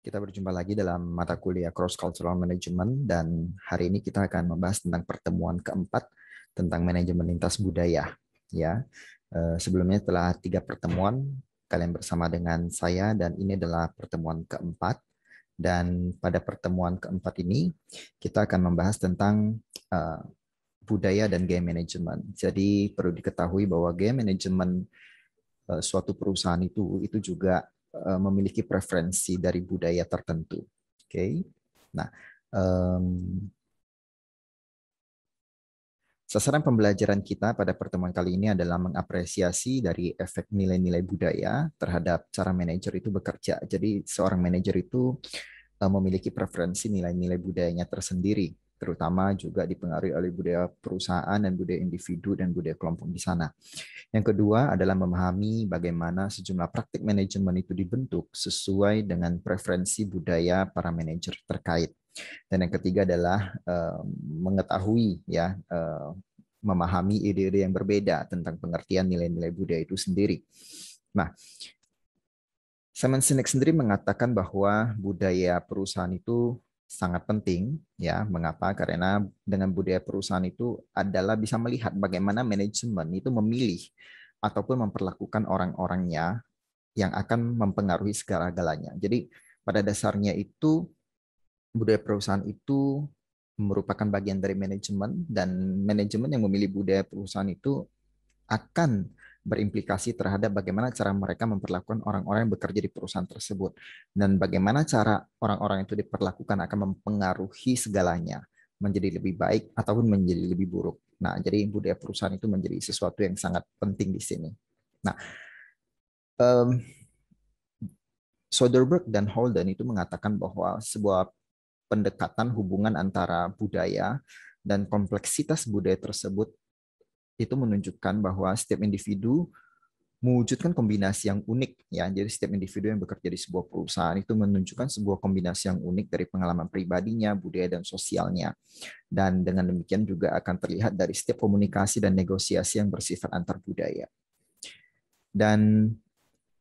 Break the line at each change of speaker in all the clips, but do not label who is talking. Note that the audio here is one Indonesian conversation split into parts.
Kita berjumpa lagi dalam mata kuliah Cross Cultural Management dan hari ini kita akan membahas tentang pertemuan keempat tentang manajemen lintas budaya. Ya, sebelumnya telah 3 pertemuan kalian bersama dengan saya dan ini adalah pertemuan keempat. Dan pada pertemuan keempat ini kita akan membahas tentang budaya dan game management. Jadi perlu diketahui bahwa game management suatu perusahaan itu juga memiliki preferensi dari budaya tertentu. Oke. Nah, sasaran pembelajaran kita pada pertemuan kali ini adalah mengapresiasi dari efek nilai-nilai budaya terhadap cara manajer itu bekerja. Jadi seorang manajer itu memiliki preferensi nilai-nilai budayanya tersendiri, terutama juga dipengaruhi oleh budaya perusahaan dan budaya individu dan budaya kelompok di sana. Yang kedua adalah memahami bagaimana sejumlah praktik manajemen itu dibentuk sesuai dengan preferensi budaya para manajer terkait. Dan yang ketiga adalah mengetahui memahami ide-ide yang berbeda tentang pengertian nilai-nilai budaya itu sendiri. Nah, Simon Sinek sendiri mengatakan bahwa budaya perusahaan itu sangat penting, ya. Mengapa? Karena dengan budaya perusahaan itu adalah bisa melihat bagaimana manajemen itu memilih ataupun memperlakukan orang-orangnya yang akan mempengaruhi segala-galanya. Jadi pada dasarnya itu budaya perusahaan itu merupakan bagian dari manajemen dan manajemen yang memilih budaya perusahaan itu akan berimplikasi terhadap bagaimana cara mereka memperlakukan orang-orang yang bekerja di perusahaan tersebut. Dan bagaimana cara orang-orang itu diperlakukan akan mempengaruhi segalanya, menjadi lebih baik ataupun menjadi lebih buruk. Nah, jadi budaya perusahaan itu menjadi sesuatu yang sangat penting di sini. Nah, Soderbergh dan Holden itu mengatakan bahwa sebuah pendekatan hubungan antara budaya dan kompleksitas budaya tersebut itu menunjukkan bahwa setiap individu mewujudkan kombinasi yang unik, ya. Jadi setiap individu yang bekerja di sebuah perusahaan itu menunjukkan sebuah kombinasi yang unik dari pengalaman pribadinya, budaya dan sosialnya. Dan dengan demikian juga akan terlihat dari setiap komunikasi dan negosiasi yang bersifat antar budaya. Dan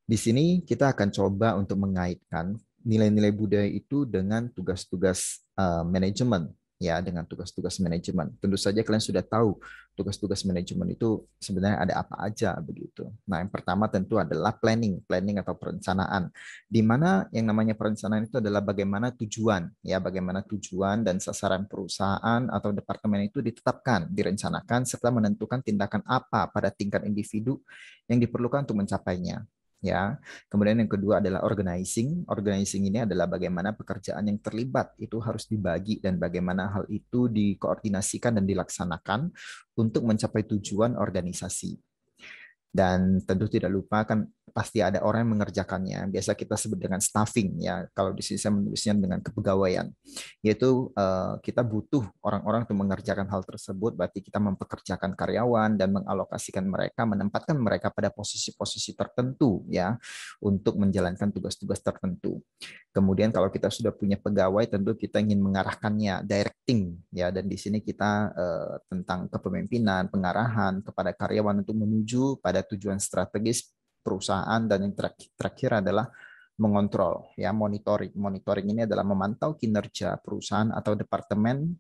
di sini kita akan coba untuk mengaitkan nilai-nilai budaya itu dengan tugas-tugas manajemen, ya, dengan tugas-tugas manajemen. Tentu saja kalian sudah tahu tugas-tugas manajemen itu sebenarnya ada apa aja begitu. Nah, yang pertama tentu adalah planning atau perencanaan. Di mana yang namanya perencanaan itu adalah bagaimana tujuan, ya, bagaimana tujuan dan sasaran perusahaan atau departemen itu ditetapkan, direncanakan serta menentukan tindakan apa pada tingkat individu yang diperlukan untuk mencapainya. Ya, kemudian yang kedua adalah organizing. Organizing ini adalah bagaimana pekerjaan yang terlibat itu harus dibagi dan bagaimana hal itu dikoordinasikan dan dilaksanakan untuk mencapai tujuan organisasi. Dan tentu tidak lupa kan pasti ada orang yang mengerjakannya. Biasa kita sebut dengan staffing, ya. Kalau di sini saya menulisnya dengan kepegawaian, yaitu kita butuh orang-orang untuk mengerjakan hal tersebut. Berarti kita mempekerjakan karyawan dan mengalokasikan mereka, menempatkan mereka pada posisi-posisi tertentu, ya, untuk menjalankan tugas-tugas tertentu. Kemudian kalau kita sudah punya pegawai, tentu kita ingin mengarahkannya, directing, ya. Dan di sini kita tentang kepemimpinan, pengarahan kepada karyawan untuk menuju pada tujuan strategis perusahaan, dan yang terakhir adalah mengontrol, ya, monitoring. Monitoring ini adalah memantau kinerja perusahaan atau departemen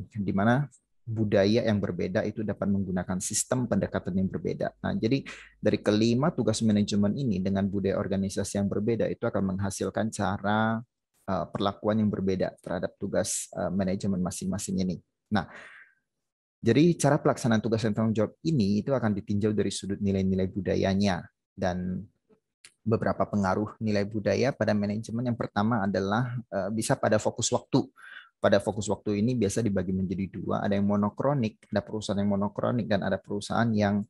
di mana budaya yang berbeda itu dapat menggunakan sistem pendekatan yang berbeda. Nah, jadi dari kelima tugas manajemen ini dengan budaya organisasi yang berbeda itu akan menghasilkan cara perlakuan yang berbeda terhadap tugas manajemen masing-masing ini. Nah, jadi cara pelaksanaan tugas dan tanggung jawab ini itu akan ditinjau dari sudut nilai-nilai budayanya dan beberapa pengaruh nilai budaya pada manajemen. Yang pertama adalah bisa pada fokus waktu. Pada fokus waktu ini biasa dibagi menjadi dua, ada yang monokronik, ada perusahaan yang monokronik dan ada perusahaan yang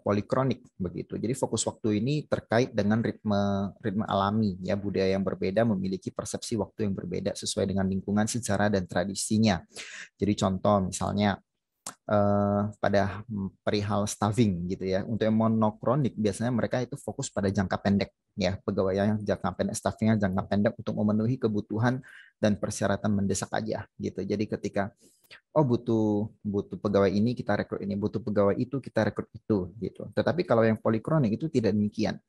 polikronik begitu. Jadi fokus waktu ini terkait dengan ritme alami, ya. Budaya yang berbeda memiliki persepsi waktu yang berbeda sesuai dengan lingkungan, sejarah dan tradisinya. Jadi contoh misalnya pada perihal staffing gitu ya. Untuk yang monokronik biasanya mereka itu fokus pada jangka pendek ya, pegawai yang jangka pendek, staffingnya jangka pendek untuk memenuhi kebutuhan dan persyaratan mendesak aja gitu. Jadi ketika oh butuh butuh pegawai ini kita rekrut ini, butuh pegawai itu kita rekrut itu gitu. Tetapi kalau yang polikronik itu tidak demikian.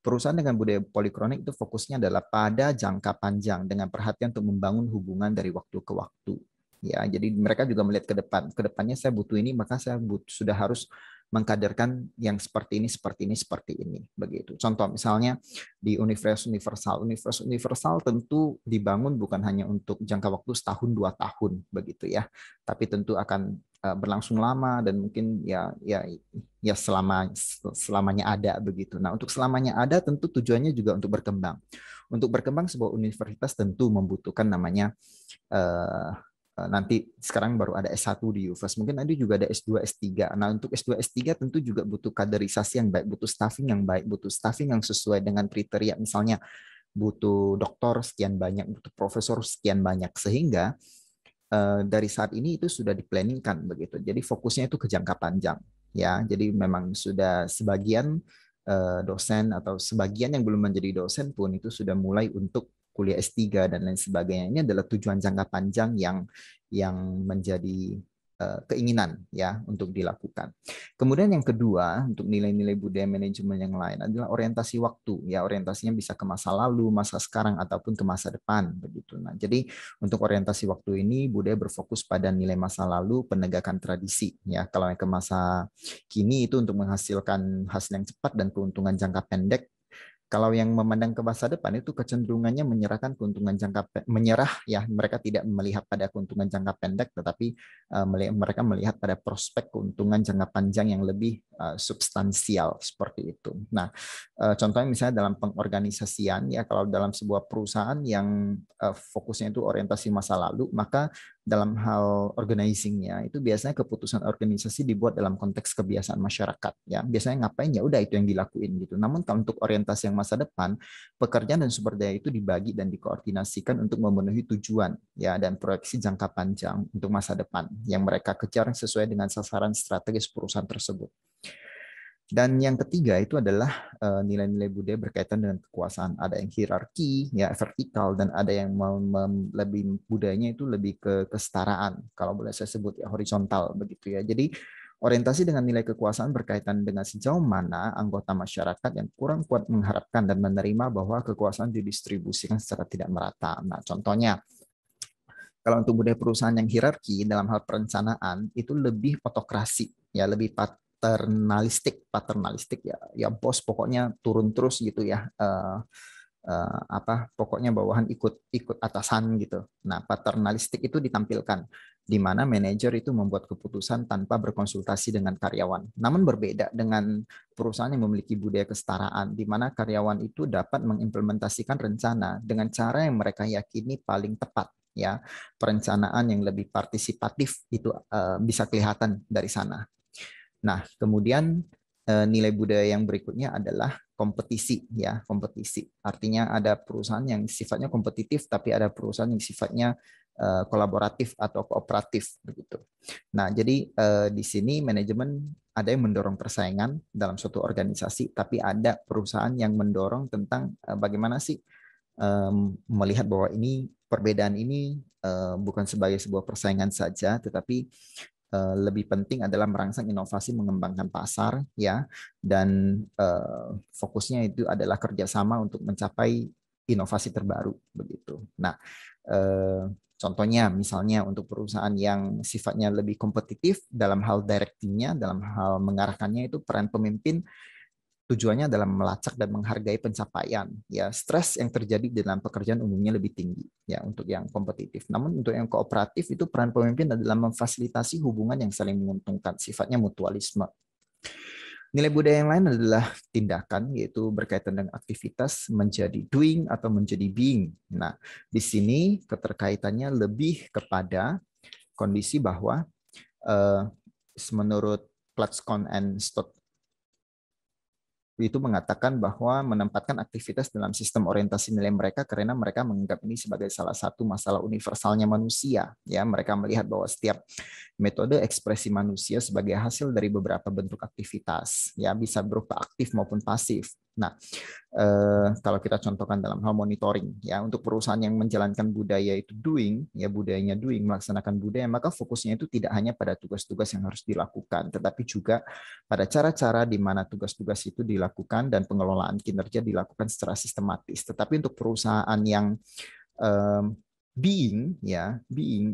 Perusahaan dengan budaya polikronik itu fokusnya adalah pada jangka panjang dengan perhatian untuk membangun hubungan dari waktu ke waktu. Ya, jadi mereka juga melihat ke depan. Ke depannya saya butuh ini, maka saya sudah harus mengkaderkan yang seperti ini, seperti ini, seperti ini. Begitu. Contoh misalnya di Universitas Universal. Universitas Universal tentu dibangun bukan hanya untuk jangka waktu setahun, 2 tahun, begitu ya. Tapi tentu akan berlangsung lama dan mungkin ya selamanya ada begitu. Nah, untuk selamanya ada tentu tujuannya juga untuk berkembang. Untuk berkembang sebuah universitas tentu membutuhkan namanya eh, nanti sekarang baru ada S1 di UVAS, mungkin nanti juga ada S2, S3. Nah, untuk S2, S3 tentu juga butuh kaderisasi yang baik, butuh staffing yang baik, butuh staffing yang sesuai dengan kriteria, misalnya butuh doktor sekian banyak, butuh profesor sekian banyak, sehingga dari saat ini itu sudah diplanningkan begitu. Jadi fokusnya itu ke jangka panjang ya. Jadi memang sudah sebagian dosen atau sebagian yang belum menjadi dosen pun itu sudah mulai untuk kuliah S3 dan lain sebagainya. Ini adalah tujuan jangka panjang yang menjadi keinginan ya untuk dilakukan. Kemudian yang kedua, untuk nilai-nilai budaya manajemen yang lain adalah orientasi waktu. Ya, orientasinya bisa ke masa lalu, masa sekarang ataupun ke masa depan begitu. Nah, jadi untuk orientasi waktu ini budaya berfokus pada nilai masa lalu, penegakan tradisi. Ya, kalau yang ke masa kini itu untuk menghasilkan hasil yang cepat dan keuntungan jangka pendek. Kalau yang memandang ke masa depan itu kecenderungannya menyerahkan keuntungan menyerah ya, mereka tidak melihat pada keuntungan jangka pendek, tetapi mereka melihat pada prospek keuntungan jangka panjang yang lebih substansial seperti itu. Nah, contohnya misalnya dalam pengorganisasian ya, kalau dalam sebuah perusahaan yang fokusnya itu orientasi masa lalu, maka dalam hal organizingnya itu biasanya keputusan organisasi dibuat dalam konteks kebiasaan masyarakat ya, biasanya ngapain ya udah itu yang dilakuin gitu. Namun kalau untuk orientasi yang masa depan, pekerjaan dan sumber daya itu dibagi dan dikoordinasikan untuk memenuhi tujuan ya dan proyeksi jangka panjang untuk masa depan yang mereka kejar sesuai dengan sasaran strategis perusahaan tersebut. Dan yang ketiga itu adalah nilai-nilai budaya berkaitan dengan kekuasaan. Ada yang hierarki, ya vertikal, dan ada yang lebih budayanya itu lebih ke kesetaraan. Kalau boleh saya sebut ya horizontal begitu ya. Jadi orientasi dengan nilai kekuasaan berkaitan dengan sejauh mana anggota masyarakat yang kurang kuat mengharapkan dan menerima bahwa kekuasaan didistribusikan secara tidak merata. Nah, contohnya kalau untuk budaya perusahaan yang hierarki dalam hal perencanaan itu lebih otokrasi, ya lebih paternalistik ya, ya bos pokoknya turun terus gitu ya, pokoknya bawahan ikut atasan gitu. Nah, paternalistik itu ditampilkan di mana manajer itu membuat keputusan tanpa berkonsultasi dengan karyawan. Namun berbeda dengan perusahaan yang memiliki budaya kesetaraan, di mana karyawan itu dapat mengimplementasikan rencana dengan cara yang mereka yakini paling tepat. Ya, perencanaan yang lebih partisipatif itu bisa kelihatan dari sana. Nah, kemudian nilai budaya yang berikutnya adalah kompetisi ya, kompetisi. Artinya ada perusahaan yang sifatnya kompetitif tapi ada perusahaan yang sifatnya kolaboratif atau kooperatif begitu. Nah, jadi di sini manajemen ada yang mendorong persaingan dalam suatu organisasi, tapi ada perusahaan yang mendorong tentang bagaimana sih melihat bahwa ini perbedaan ini bukan sebagai sebuah persaingan saja, tetapi lebih penting adalah merangsang inovasi, mengembangkan pasar, ya, dan fokusnya itu adalah kerjasama untuk mencapai inovasi terbaru, begitu. Nah, contohnya misalnya untuk perusahaan yang sifatnya lebih kompetitif dalam hal directingnya, dalam hal mengarahkannya itu peran pemimpin tujuannya adalah melacak dan menghargai pencapaian. Ya, stres yang terjadi dalam pekerjaan umumnya lebih tinggi ya untuk yang kompetitif. Namun untuk yang kooperatif itu peran pemimpin adalah memfasilitasi hubungan yang saling menguntungkan, sifatnya mutualisme. Nilai budaya yang lain adalah tindakan, yaitu berkaitan dengan aktivitas menjadi doing atau menjadi being. Nah, di sini keterkaitannya lebih kepada kondisi bahwa menurut Platscon and Stott itu mengatakan bahwa menempatkan aktivitas dalam sistem orientasi nilai mereka karena mereka menganggap ini sebagai salah satu masalah universalnya manusia. Ya, mereka melihat bahwa setiap metode ekspresi manusia sebagai hasil dari beberapa bentuk aktivitas, ya bisa berupa aktif maupun pasif. Nah, kalau kita contohkan dalam hal monitoring, ya untuk perusahaan yang menjalankan budaya itu doing, ya budayanya doing, melaksanakan budaya, maka fokusnya itu tidak hanya pada tugas-tugas yang harus dilakukan, tetapi juga pada cara-cara di mana tugas-tugas itu dilakukan dan pengelolaan kinerja dilakukan secara sistematis. Tetapi untuk perusahaan yang being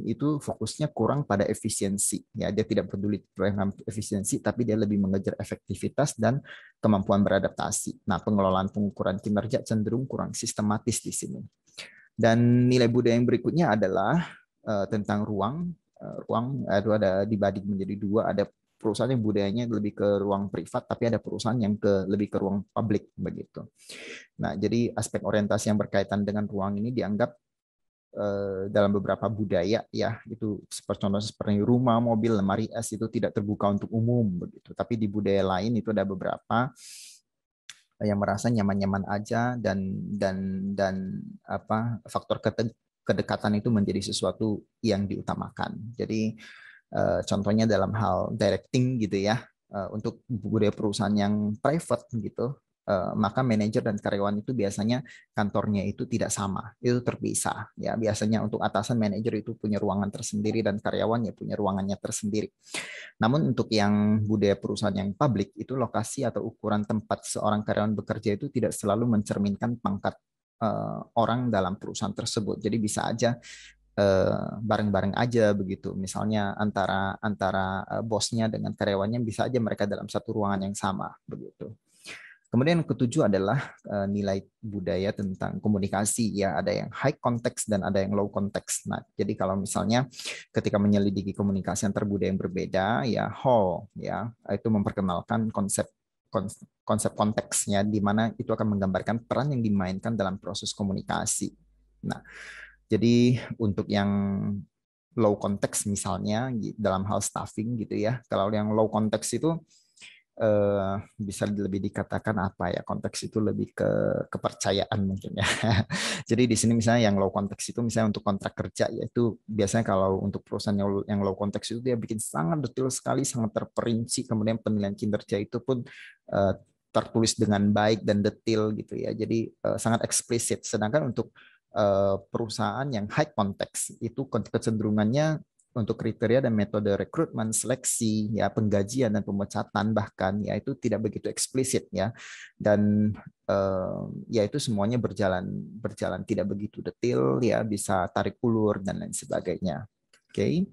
itu fokusnya kurang pada efisiensi, ya dia tidak peduli dengan efisiensi tapi dia lebih mengejar efektivitas dan kemampuan beradaptasi. Nah, pengelolaan pengukuran kinerja cenderung kurang sistematis di sini. Dan nilai budaya yang berikutnya adalah tentang ruang. Ruang itu ada dibagi menjadi dua, ada perusahaan yang budayanya lebih ke ruang privat, tapi ada perusahaan yang lebih ke ruang publik begitu. Nah, jadi aspek orientasi yang berkaitan dengan ruang ini dianggap dalam beberapa budaya, ya itu contohnya seperti rumah, mobil, lemari es itu tidak terbuka untuk umum begitu. Tapi di budaya lain itu ada beberapa yang merasa nyaman-nyaman aja dan apa faktor kedekatan itu menjadi sesuatu yang diutamakan. Jadi contohnya dalam hal directing gitu ya, untuk budaya perusahaan yang private gitu, maka manajer dan karyawan itu biasanya kantornya itu tidak sama, itu terpisah. Ya biasanya untuk atasan manajer itu punya ruangan tersendiri dan karyawan ya punya ruangannya tersendiri. Namun untuk yang budaya perusahaan yang publik itu lokasi atau ukuran tempat seorang karyawan bekerja itu tidak selalu mencerminkan pangkat orang dalam perusahaan tersebut. Jadi bisa aja bareng-bareng aja begitu. Misalnya antara antara bosnya dengan karyawannya bisa aja mereka dalam satu ruangan yang sama begitu. Kemudian yang ketujuh adalah nilai budaya tentang komunikasi, ya ada yang high context dan ada yang low context. Nah, jadi kalau misalnya ketika menyelidiki komunikasi antar budaya yang berbeda, ya Hall ya itu memperkenalkan konsep konteksnya di mana itu akan menggambarkan peran yang dimainkan dalam proses komunikasi. Nah, jadi untuk yang low context misalnya dalam hal staffing gitu ya, kalau yang low context itu bisa lebih dikatakan apa ya, konteks itu lebih ke kepercayaan mungkin ya. Jadi di sini misalnya yang low konteks itu misalnya untuk kontrak kerja, yaitu biasanya kalau untuk perusahaan yang low konteks itu dia bikin sangat detail sekali, sangat terperinci, kemudian penilaian kinerja itu pun tertulis dengan baik dan detail gitu ya. Jadi sangat eksplisit. Sedangkan untuk perusahaan yang high context itu kecenderungannya untuk kriteria dan metode rekrutmen, seleksi, ya penggajian dan pemecatan bahkan ya itu tidak begitu eksplisit ya, dan ya itu semuanya berjalan tidak begitu detail ya, bisa tarik ulur dan lain sebagainya. Oke.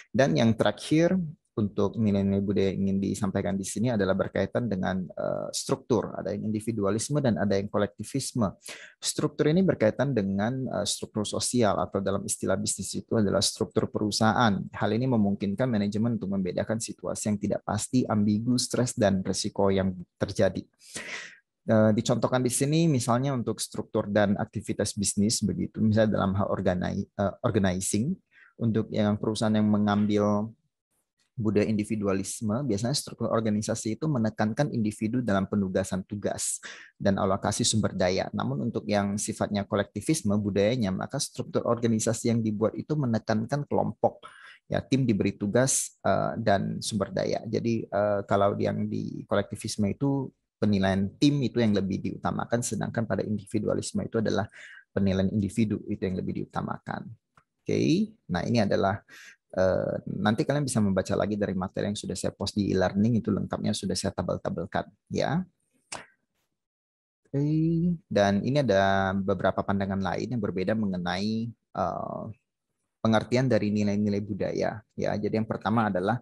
Dan yang terakhir untuk nilai-nilai budaya yang ingin disampaikan di sini adalah berkaitan dengan struktur. Ada yang individualisme dan ada yang kolektivisme. Struktur ini berkaitan dengan struktur sosial atau dalam istilah bisnis itu adalah struktur perusahaan. Hal ini memungkinkan manajemen untuk membedakan situasi yang tidak pasti, ambigu, stres, dan risiko yang terjadi. Dicontohkan di sini misalnya untuk struktur dan aktivitas bisnis begitu, misalnya dalam hal organizing, untuk yang perusahaan yang mengambil budaya individualisme, biasanya struktur organisasi itu menekankan individu dalam penugasan tugas dan alokasi sumber daya. Namun untuk yang sifatnya kolektivisme budayanya, maka struktur organisasi yang dibuat itu menekankan kelompok. Ya, tim diberi tugas dan sumber daya. Jadi kalau yang di kolektivisme itu penilaian tim itu yang lebih diutamakan, sedangkan pada individualisme itu adalah penilaian individu itu yang lebih diutamakan. Oke, nah ini adalah nanti kalian bisa membaca lagi dari materi yang sudah saya post di e-learning, itu lengkapnya sudah saya tabel-tabelkan ya. Oke, dan ini ada beberapa pandangan lain yang berbeda mengenai pengertian dari nilai-nilai budaya ya. Jadi yang pertama adalah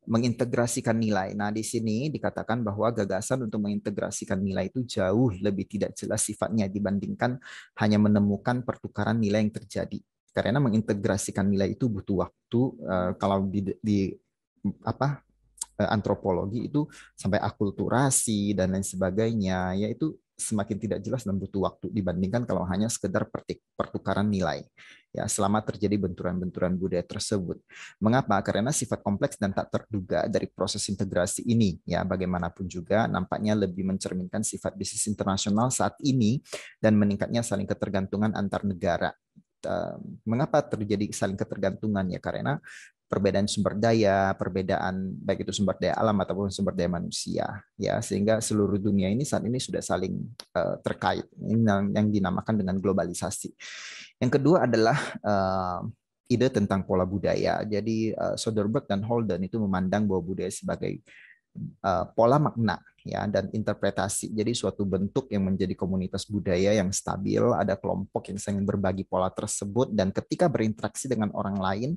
mengintegrasikan nilai. Nah, di sini dikatakan bahwa gagasan untuk mengintegrasikan nilai itu jauh lebih tidak jelas sifatnya dibandingkan hanya menemukan pertukaran nilai yang terjadi. Karena mengintegrasikan nilai itu butuh waktu. Kalau di antropologi itu sampai akulturasi dan lain sebagainya, yaitu semakin tidak jelas dan butuh waktu dibandingkan kalau hanya sekedar pertukaran nilai. Ya, selama terjadi benturan-benturan budaya tersebut. Mengapa? Karena sifat kompleks dan tak terduga dari proses integrasi ini, ya bagaimanapun juga nampaknya lebih mencerminkan sifat bisnis internasional saat ini dan meningkatnya saling ketergantungan antar negara. Mengapa terjadi saling ketergantungan ya? Karena perbedaan sumber daya, perbedaan baik itu sumber daya alam ataupun sumber daya manusia, ya sehingga seluruh dunia ini saat ini sudah saling terkait, ini yang dinamakan dengan globalisasi. Yang kedua adalah ide tentang pola budaya. Jadi Soderbergh dan Holden itu memandang bahwa budaya sebagai pola makna ya dan interpretasi. Jadi suatu bentuk yang menjadi komunitas budaya yang stabil, ada kelompok yang saling berbagi pola tersebut dan ketika berinteraksi dengan orang lain,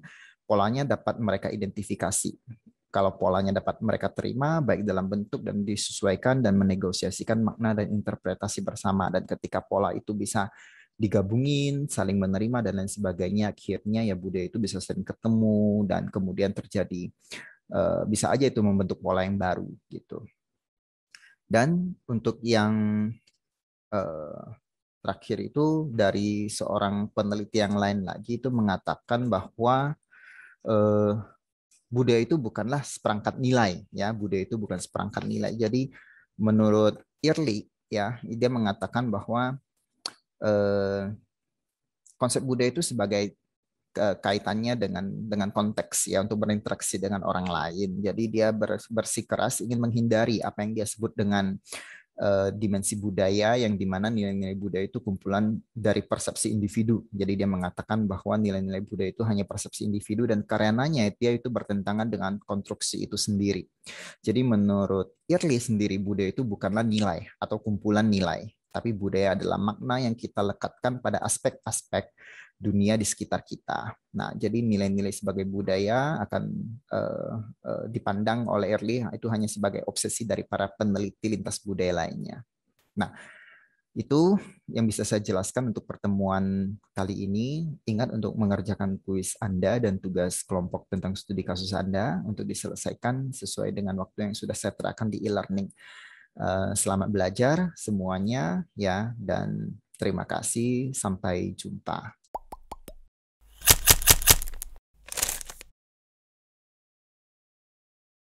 polanya dapat mereka identifikasi. Kalau polanya dapat mereka terima, baik dalam bentuk dan disesuaikan dan menegosiasikan makna dan interpretasi bersama. Dan ketika pola itu bisa digabungin, saling menerima dan lain sebagainya, akhirnya ya budaya itu bisa sering ketemu dan kemudian terjadi bisa aja itu membentuk pola yang baru gitu. Dan untuk yang terakhir itu dari seorang peneliti yang lain lagi itu mengatakan bahwa budaya itu bukanlah seperangkat nilai, ya budaya itu bukan seperangkat nilai. Jadi menurut Early ya dia mengatakan bahwa konsep budaya itu sebagai kaitannya dengan konteks ya untuk berinteraksi dengan orang lain. Jadi dia bersikeras ingin menghindari apa yang dia sebut dengan dimensi budaya yang dimana nilai-nilai budaya itu kumpulan dari persepsi individu. Jadi dia mengatakan bahwa nilai-nilai budaya itu hanya persepsi individu dan karenanya dia itu bertentangan dengan konstruksi itu sendiri. Jadi menurut Early sendiri budaya itu bukanlah nilai atau kumpulan nilai, tapi budaya adalah makna yang kita lekatkan pada aspek-aspek dunia di sekitar kita. Nah, jadi nilai-nilai sebagai budaya akan dipandang oleh Early itu hanya sebagai obsesi dari para peneliti lintas budaya lainnya. Nah, itu yang bisa saya jelaskan untuk pertemuan kali ini. Ingat untuk mengerjakan kuis Anda dan tugas kelompok tentang studi kasus Anda untuk diselesaikan sesuai dengan waktu yang sudah saya terapkan di e-learning. Selamat belajar semuanya ya dan terima kasih. Sampai jumpa.